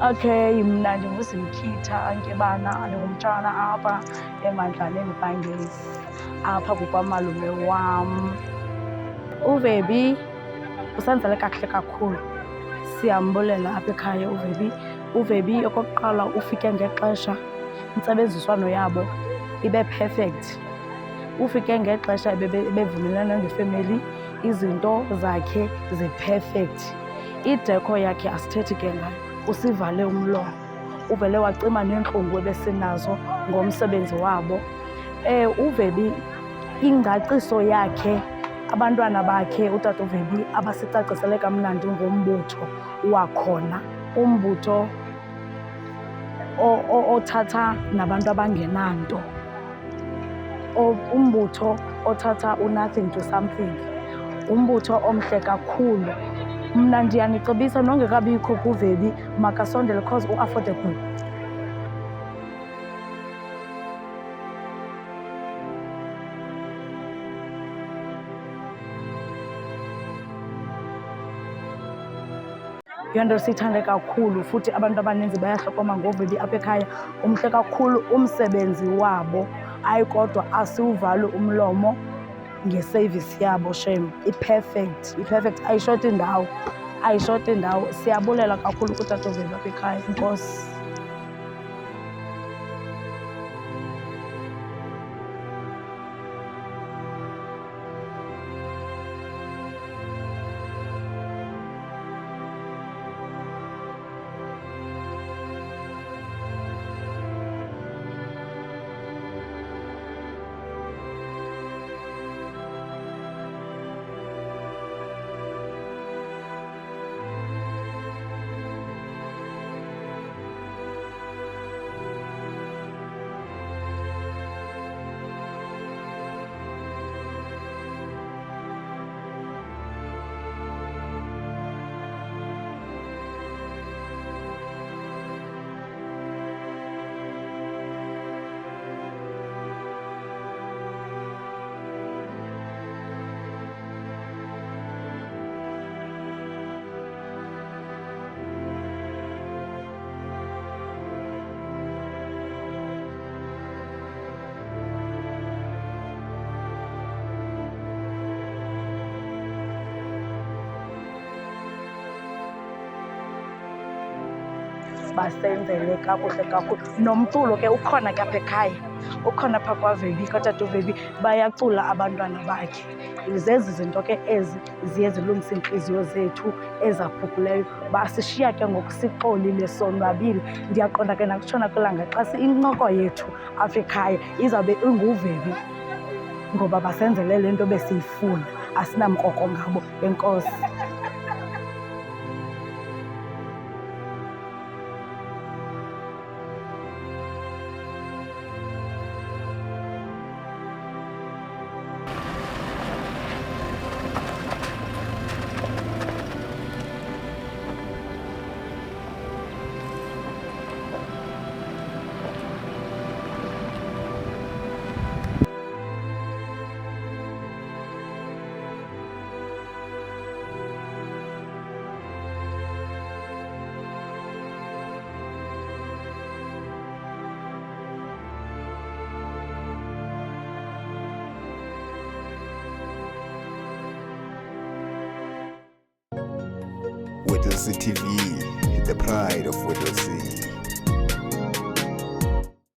Okay, mna ndinguSimkhitha Nkebana, ndingumtshana apha eMandlaleni Bhangesi, apha kukwamalume wam. UVebi usenzele kakuhle kakhulu, siyambulela apha ekhaya uVebi. UVebi okokuqala ufike ngexesha, intsebenziswano yabo ibe perfect. Ufike ngexesha bevumelana ngefemeli, izinto zakhe zi-perfect. Idekho yakhe asithethi ke ngayo, usivale umlomo, uvele wacima neentlungu ebesinazo ngomsebenzi wabo. UVebi ingcaciso yakhe, abantwana bakhe utata uVebi abasicacisele kamnandi ngombutho wakhona, umbutho othatha nabantu abangenanto, umbutho othatha u-nothing to something, umbutho omhle kakhulu. Mna ndiyanicebisa nongekabikho kuVebi makasondele because u-affordable. Yonke nto siyithande kakhulu futhi abantu abaninzi bayahlokoma ngoVebi apha ekhaya. Umhle kakhulu umsebenzi wabo, hayi kodwa asiwuvali umlomo ngeseyivisi yabo. Shem, i-perfect, i-perfect, ayishoti ndawo, ayishoti ndawo. Siyabulela kakhulu kutata uVebi apha ekhaya. Enkosi. Basenzele kakuhle kakhulu. Nomculo ke ukhona ke apha ekhaya, ukhona phaa kwaVebi, katata uVebi, bayacula abantwana bakhe. Zezi zinto ke ezi ziye zilungise iintliziyo zethu ezaphukileyo. Basishiya ke ngoku sixolile, sonwabile. Ndiyaqonda ke nakutshona kwelanga xa incoko yethu apha ekhaya izawube inguVebi, ngoba basenzele le nto besiyifuna, asinamkroko ngabo. Enkosi. Whittlesea TV, the pride of Whittlesea.